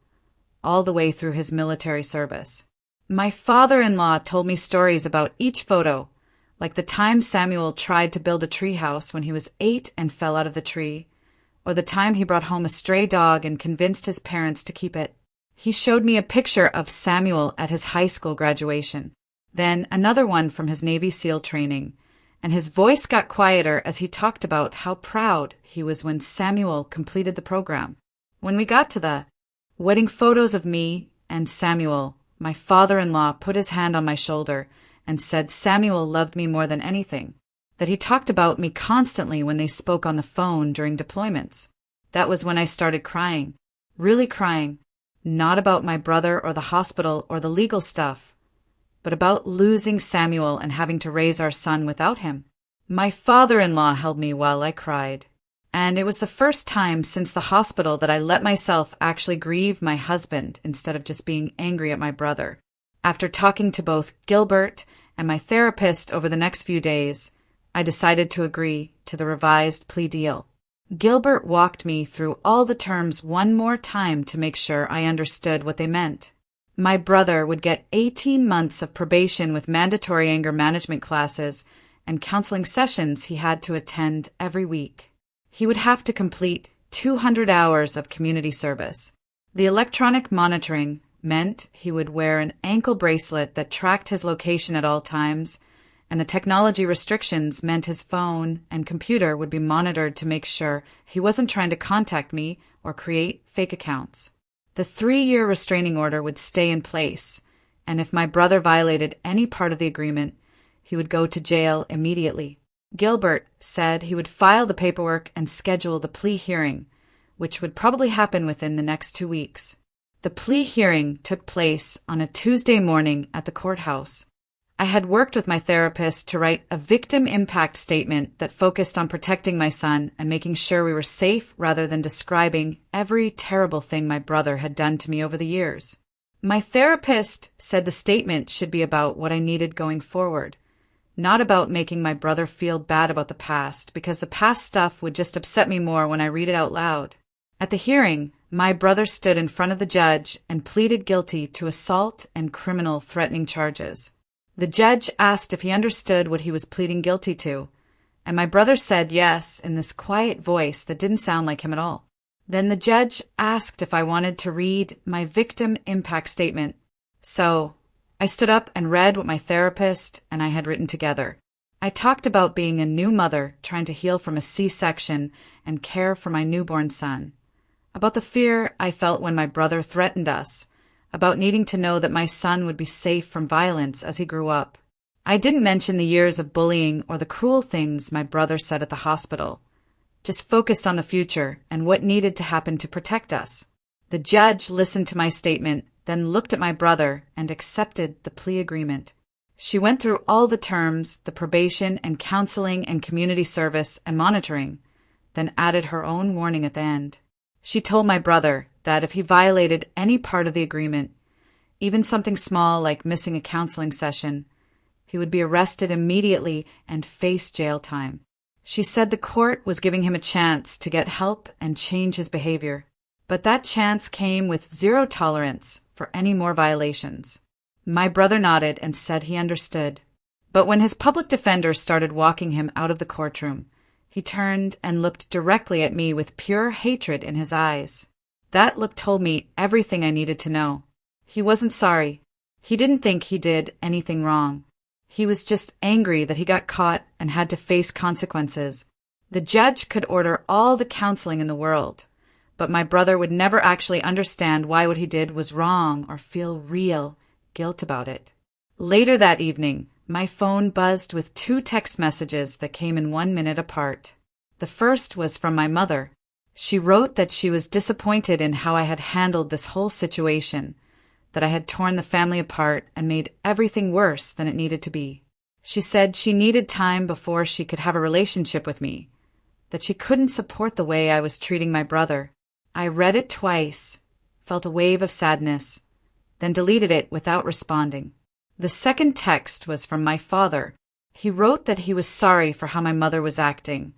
[SPEAKER 1] all the way through his military service. My father-in-law told me stories about each photo, like the time Samuel tried to build a treehouse when he was 8 and fell out of the tree, or the time he brought home a stray dog and convinced his parents to keep it. He showed me a picture of Samuel at his high school graduation, then another one from his Navy SEAL training, and his voice got quieter as he talked about how proud he was when Samuel completed the program. When we got to the wedding photos of me and Samuel, my father-in-law put his hand on my shoulder and said Samuel loved me more than anything, that he talked about me constantly when they spoke on the phone during deployments. That was when I started crying, really crying, not about my brother or the hospital or the legal stuff, but about losing Samuel and having to raise our son without him. My father-in-law held me while I cried, and it was the first time since the hospital that I let myself actually grieve my husband instead of just being angry at my brother. After talking to both Gilbert and my therapist over the next few days, I decided to agree to the revised plea deal. Gilbert walked me through all the terms one more time to make sure I understood what they meant. My brother would get 18 months of probation with mandatory anger management classes and counseling sessions he had to attend every week. He would have to complete 200 hours of community service. The electronic monitoring meant he would wear an ankle bracelet that tracked his location at all times, and the technology restrictions meant his phone and computer would be monitored to make sure he wasn't trying to contact me or create fake accounts. The 3-year restraining order would stay in place, and if my brother violated any part of the agreement, he would go to jail immediately. Gilbert said he would file the paperwork and schedule the plea hearing, which would probably happen within the next 2 weeks. The plea hearing took place on a Tuesday morning at the courthouse. I had worked with my therapist to write a victim impact statement that focused on protecting my son and making sure we were safe rather than describing every terrible thing my brother had done to me over the years. My therapist said the statement should be about what I needed going forward, not about making my brother feel bad about the past, because the past stuff would just upset me more when I read it out loud. At the hearing, my brother stood in front of the judge and pleaded guilty to assault and criminal threatening charges. The judge asked if he understood what he was pleading guilty to, and my brother said yes in this quiet voice that didn't sound like him at all. Then the judge asked if I wanted to read my victim impact statement. So I stood up and read what my therapist and I had written together. I talked about being a new mother trying to heal from a C-section and care for my newborn son, about the fear I felt when my brother threatened us, about needing to know that my son would be safe from violence as he grew up. I didn't mention the years of bullying or the cruel things my brother said at the hospital, just focused on the future and what needed to happen to protect us. The judge listened to my statement, then looked at my brother and accepted the plea agreement. She went through all the terms, the probation and counseling and community service and monitoring, then added her own warning at the end. She told my brother that if he violated any part of the agreement, even something small like missing a counseling session, he would be arrested immediately and face jail time. She said the court was giving him a chance to get help and change his behavior, but that chance came with zero tolerance for any more violations. My brother nodded and said he understood. But when his public defender started walking him out of the courtroom, he turned and looked directly at me with pure hatred in his eyes. That look told me everything I needed to know. He wasn't sorry. He didn't think he did anything wrong. He was just angry that he got caught and had to face consequences. The judge could order all the counseling in the world, but my brother would never actually understand why what he did was wrong or feel real guilt about it. Later that evening, my phone buzzed with 2 text messages that came in 1 minute apart. The first was from my mother. She wrote that she was disappointed in how I had handled this whole situation, that I had torn the family apart and made everything worse than it needed to be. She said she needed time before she could have a relationship with me, that she couldn't support the way I was treating my brother. I read it twice, felt a wave of sadness, then deleted it without responding. The second text was from my father. He wrote that he was sorry for how my mother was acting,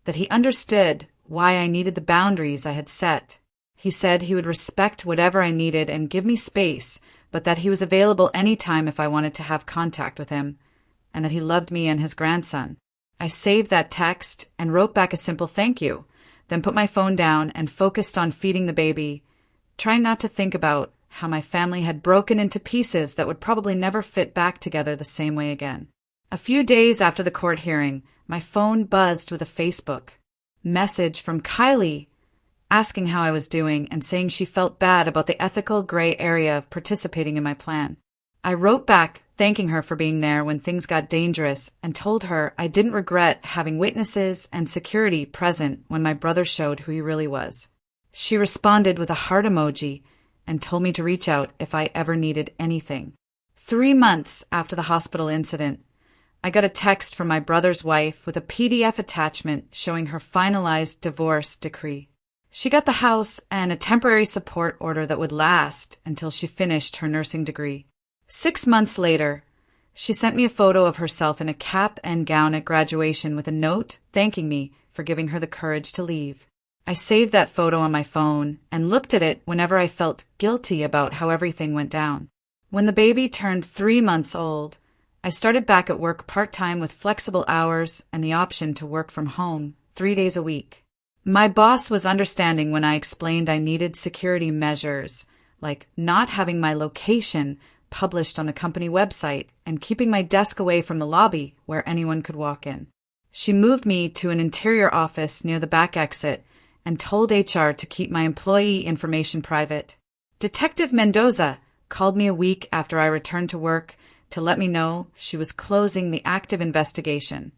[SPEAKER 1] that he understood why I needed the boundaries I had set. He said he would respect whatever I needed and give me space, but that he was available anytime if I wanted to have contact with him, and that he loved me and his grandson. I saved that text and wrote back a simple thank you, then put my phone down and focused on feeding the baby, trying not to think about how my family had broken into pieces that would probably never fit back together the same way again. A few days after the court hearing, my phone buzzed with a Facebook message from Kylie asking how I was doing and saying she felt bad about the ethical gray area of participating in my plan. I wrote back thanking her for being there when things got dangerous and told her I didn't regret having witnesses and security present when my brother showed who he really was. She responded with a heart emoji and told me to reach out if I ever needed anything. 3 months after the hospital incident, I got a text from my brother's wife with a PDF attachment showing her finalized divorce decree. She got the house and a temporary support order that would last until she finished her nursing degree. 6 months later, she sent me a photo of herself in a cap and gown at graduation with a note thanking me for giving her the courage to leave. I saved that photo on my phone and looked at it whenever I felt guilty about how everything went down. When the baby turned 3 months old, I started back at work part-time with flexible hours and the option to work from home 3 days a week. My boss was understanding when I explained I needed security measures, like not having my location published on the company website and keeping my desk away from the lobby where anyone could walk in. She moved me to an interior office near the back exit and told HR to keep my employee information private. Detective Mendoza called me a week after I returned to work to let me know she was closing the active investigation,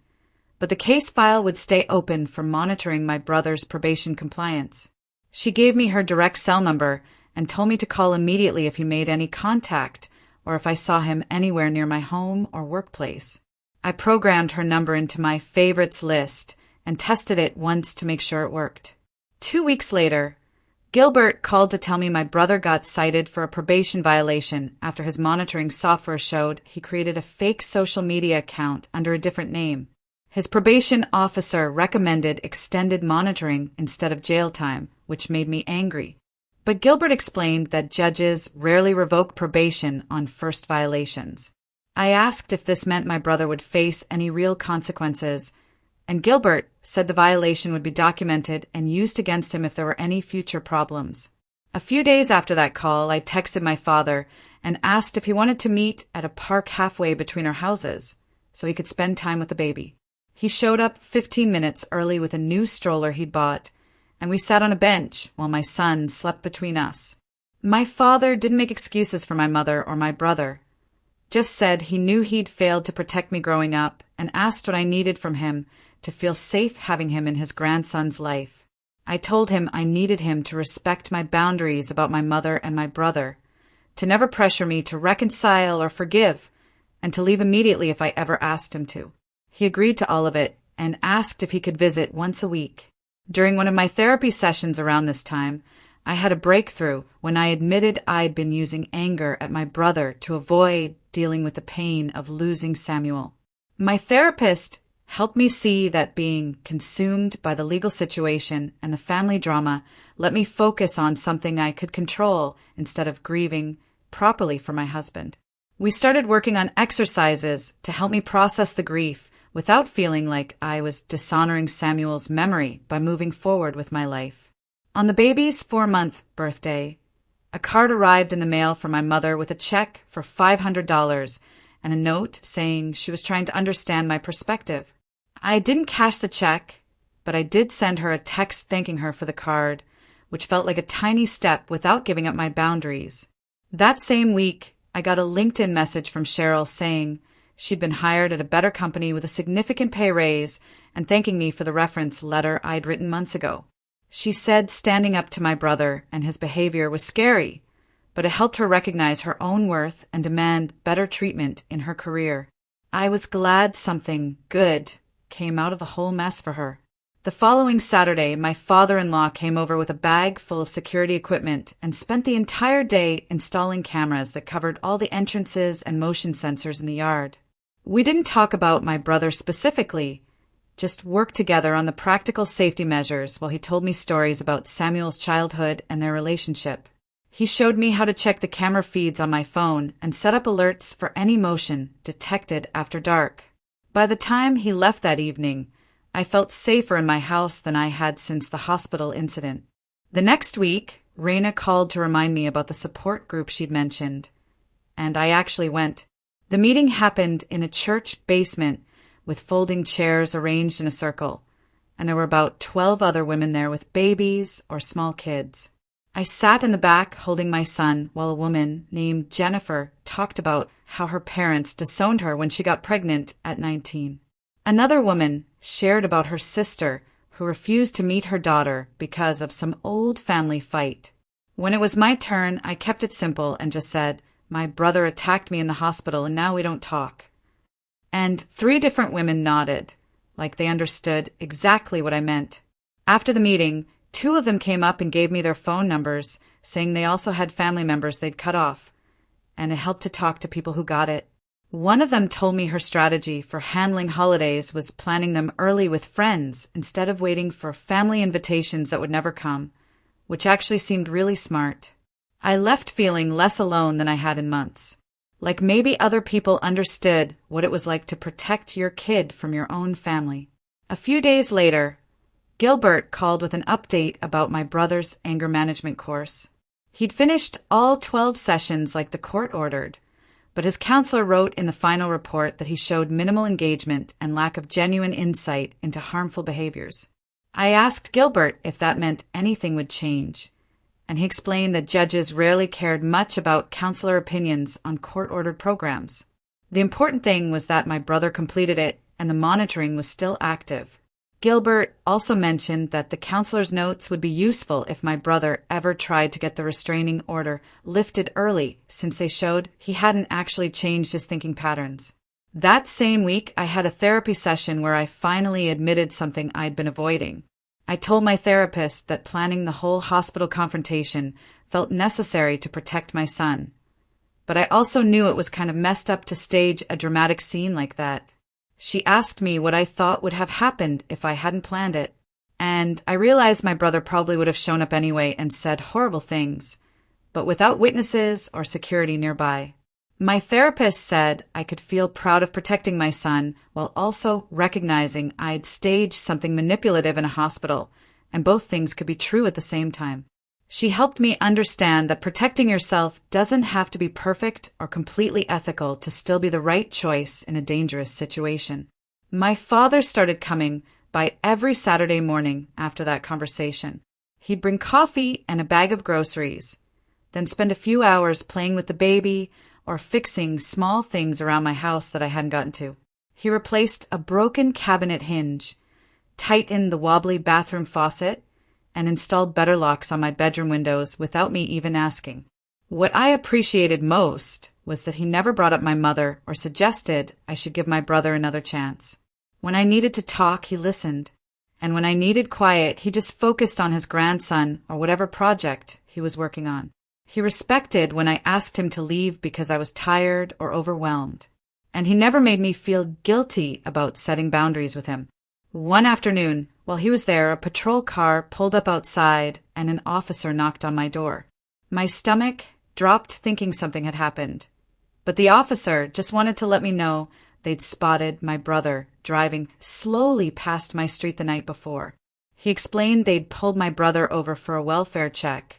[SPEAKER 1] but the case file would stay open for monitoring my brother's probation compliance. She gave me her direct cell number and told me to call immediately if he made any contact or if I saw him anywhere near my home or workplace. I programmed her number into my favorites list and tested it once to make sure it worked. 2 weeks later, Gilbert called to tell me my brother got cited for a probation violation after his monitoring software showed he created a fake social media account under a different name. His probation officer recommended extended monitoring instead of jail time, which made me angry. But Gilbert explained that judges rarely revoke probation on first violations. I asked if this meant my brother would face any real consequences, and Gilbert said the violation would be documented and used against him if there were any future problems. A few days after that call, I texted my father and asked if he wanted to meet at a park halfway between our houses so he could spend time with the baby. He showed up 15 minutes early with a new stroller he'd bought, and we sat on a bench while my son slept between us. My father didn't make excuses for my mother or my brother, just said he knew he'd failed to protect me growing up and asked what I needed from him to feel safe having him in his grandson's life. I told him I needed him to respect my boundaries about my mother and my brother, to never pressure me to reconcile or forgive, and to leave immediately if I ever asked him to. He agreed to all of it and asked if he could visit once a week. During one of my therapy sessions around this time, I had a breakthrough when I admitted I'd been using anger at my brother to avoid dealing with the pain of losing Samuel. My therapist helped me see that being consumed by the legal situation and the family drama let me focus on something I could control instead of grieving properly for my husband. We started working on exercises to help me process the grief without feeling like I was dishonoring Samuel's memory by moving forward with my life. On the baby's 4-month birthday, a card arrived in the mail from my mother with a check for $500 and a note saying she was trying to understand my perspective. I didn't cash the check, but I did send her a text thanking her for the card, which felt like a tiny step without giving up my boundaries. That same week, I got a LinkedIn message from Cheryl saying she'd been hired at a better company with a significant pay raise and thanking me for the reference letter I'd written months ago. She said standing up to my brother and his behavior was scary, but it helped her recognize her own worth and demand better treatment in her career. I was glad something good came out of the whole mess for her. The following Saturday, my father-in-law came over with a bag full of security equipment and spent the entire day installing cameras that covered all the entrances and motion sensors in the yard. We didn't talk about my brother specifically, just worked together on the practical safety measures while he told me stories about Samuel's childhood and their relationship. He showed me how to check the camera feeds on my phone and set up alerts for any motion detected after dark. By the time he left that evening, I felt safer in my house than I had since the hospital incident. The next week, Raina called to remind me about the support group she'd mentioned, and I actually went. The meeting happened in a church basement with folding chairs arranged in a circle, and there were about 12 other women there with babies or small kids. I sat in the back holding my son while a woman named Jennifer talked about how her parents disowned her when she got pregnant at 19. Another woman shared about her sister who refused to meet her daughter because of some old family fight. When it was my turn, I kept it simple and just said, "My brother attacked me in the hospital and now we don't talk." And 3 different women nodded, like they understood exactly what I meant. After the meeting, 2 of them came up and gave me their phone numbers, saying they also had family members they'd cut off, and it helped to talk to people who got it. One of them told me her strategy for handling holidays was planning them early with friends instead of waiting for family invitations that would never come, which actually seemed really smart. I left feeling less alone than I had in months, like maybe other people understood what it was like to protect your kid from your own family. A few days later, Gilbert called with an update about my brother's anger management course. He'd finished all 12 sessions like the court ordered, but his counselor wrote in the final report that he showed minimal engagement and lack of genuine insight into harmful behaviors. I asked Gilbert if that meant anything would change, and he explained that judges rarely cared much about counselor opinions on court-ordered programs. The important thing was that my brother completed it and the monitoring was still active. Gilbert also mentioned that the counselor's notes would be useful if my brother ever tried to get the restraining order lifted early, since they showed he hadn't actually changed his thinking patterns. That same week, I had a therapy session where I finally admitted something I'd been avoiding. I told my therapist that planning the whole hospital confrontation felt necessary to protect my son. But I also knew it was kind of messed up to stage a dramatic scene like that. She asked me what I thought would have happened if I hadn't planned it, and I realized my brother probably would have shown up anyway and said horrible things, but without witnesses or security nearby. My therapist said I could feel proud of protecting my son while also recognizing I'd staged something manipulative in a hospital, and both things could be true at the same time. She helped me understand that protecting yourself doesn't have to be perfect or completely ethical to still be the right choice in a dangerous situation. My father started coming by every Saturday morning after that conversation. He'd bring coffee and a bag of groceries, then spend a few hours playing with the baby or fixing small things around my house that I hadn't gotten to. He replaced a broken cabinet hinge, tightened the wobbly bathroom faucet, and installed better locks on my bedroom windows without me even asking. What I appreciated most was that he never brought up my mother or suggested I should give my brother another chance. When I needed to talk, he listened, and when I needed quiet, he just focused on his grandson or whatever project he was working on. He respected when I asked him to leave because I was tired or overwhelmed, and he never made me feel guilty about setting boundaries with him. One afternoon, while he was there, a patrol car pulled up outside and an officer knocked on my door. My stomach dropped thinking something had happened, but the officer just wanted to let me know they'd spotted my brother driving slowly past my street the night before. He explained they'd pulled my brother over for a welfare check,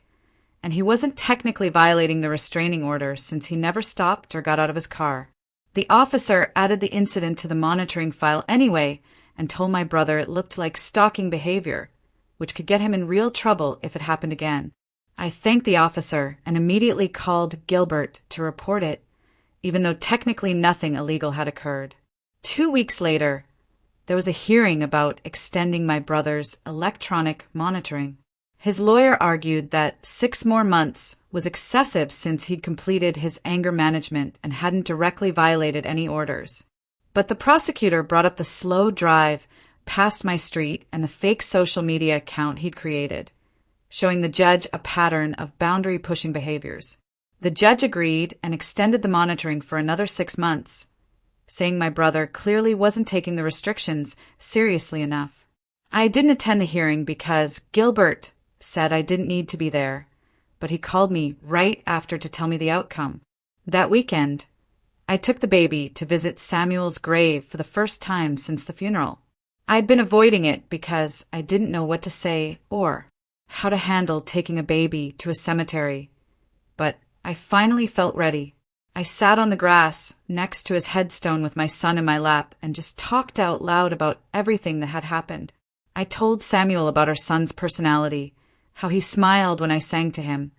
[SPEAKER 1] and he wasn't technically violating the restraining order since he never stopped or got out of his car. The officer added the incident to the monitoring file anyway and told my brother it looked like stalking behavior, which could get him in real trouble if it happened again. I thanked the officer and immediately called Gilbert to report it, even though technically nothing illegal had occurred. 2 weeks later, there was a hearing about extending my brother's electronic monitoring. His lawyer argued that 6 more months was excessive since he'd completed his anger management and hadn't directly violated any orders. But the prosecutor brought up the slow drive past my street and the fake social media account he'd created, showing the judge a pattern of boundary-pushing behaviors. The judge agreed and extended the monitoring for another 6 months, saying my brother clearly wasn't taking the restrictions seriously enough. I didn't attend the hearing because Gilbert said I didn't need to be there, but he called me right after to tell me the outcome. That weekend, I took the baby to visit Samuel's grave for the first time since the funeral. I'd been avoiding it because I didn't know what to say or how to handle taking a baby to a cemetery, but I finally felt ready. I sat on the grass next to his headstone with my son in my lap and just talked out loud about everything that had happened. I told Samuel about our son's personality, how he smiled when I sang to him,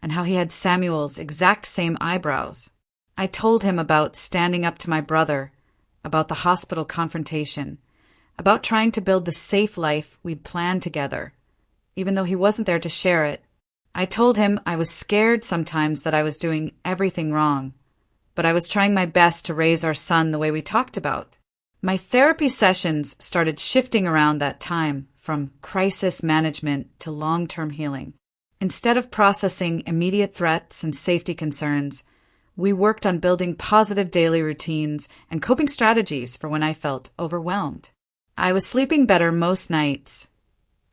[SPEAKER 1] and how he had Samuel's exact same eyebrows. I told him about standing up to my brother, about the hospital confrontation, about trying to build the safe life we'd planned together, even though he wasn't there to share it. I told him I was scared sometimes that I was doing everything wrong, but I was trying my best to raise our son the way we talked about. My therapy sessions started shifting around that time, from crisis management to long-term healing. Instead of processing immediate threats and safety concerns, we worked on building positive daily routines and coping strategies for when I felt overwhelmed. I was sleeping better most nights,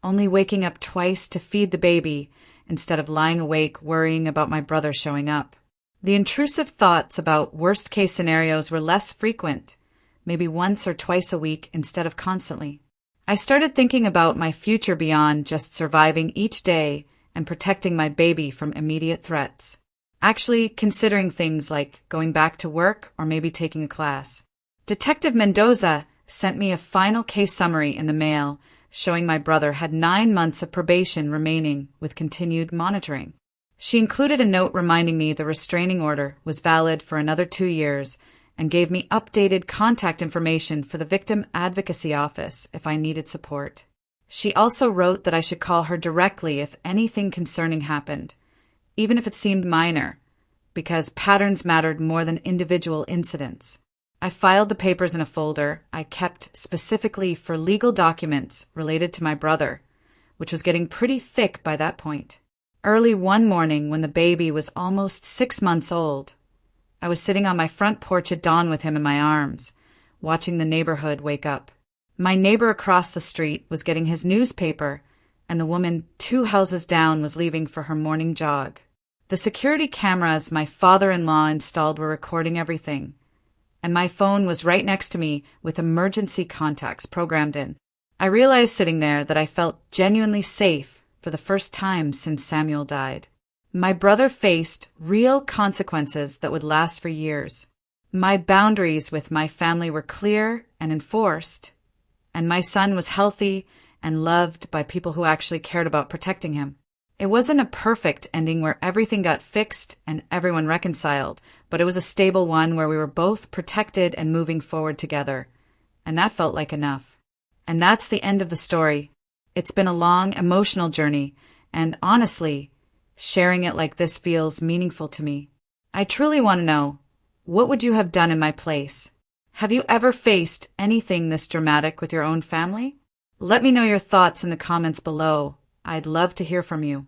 [SPEAKER 1] only waking up twice to feed the baby instead of lying awake worrying about my brother showing up. The intrusive thoughts about worst-case scenarios were less frequent, maybe once or twice a week instead of constantly. I started thinking about my future beyond just surviving each day and protecting my baby from immediate threats. Actually considering things like going back to work or maybe taking a class. Detective Mendoza sent me a final case summary in the mail showing my brother had 9 months of probation remaining with continued monitoring. She included a note reminding me the restraining order was valid for another 2 years and gave me updated contact information for the Victim Advocacy Office if I needed support. She also wrote that I should call her directly if anything concerning happened, even if it seemed minor, because patterns mattered more than individual incidents. I filed the papers in a folder I kept specifically for legal documents related to my brother, which was getting pretty thick by that point. Early one morning, when the baby was almost 6 months old, I was sitting on my front porch at dawn with him in my arms, watching the neighborhood wake up. My neighbor across the street was getting his newspaper, and the woman 2 houses down was leaving for her morning jog. The security cameras my father-in-law installed were recording everything, and my phone was right next to me with emergency contacts programmed in. I realized sitting there that I felt genuinely safe for the first time since Samuel died. My brother faced real consequences that would last for years. My boundaries with my family were clear and enforced, and my son was healthy and loved by people who actually cared about protecting him. It wasn't a perfect ending where everything got fixed and everyone reconciled, but it was a stable one where we were both protected and moving forward together, and that felt like enough. And that's the end of the story. It's been a long, emotional journey, and honestly, sharing it like this feels meaningful to me. I truly want to know, what would you have done in my place? Have you ever faced anything this dramatic with your own family? Let me know your thoughts in the comments below. I'd love to hear from you.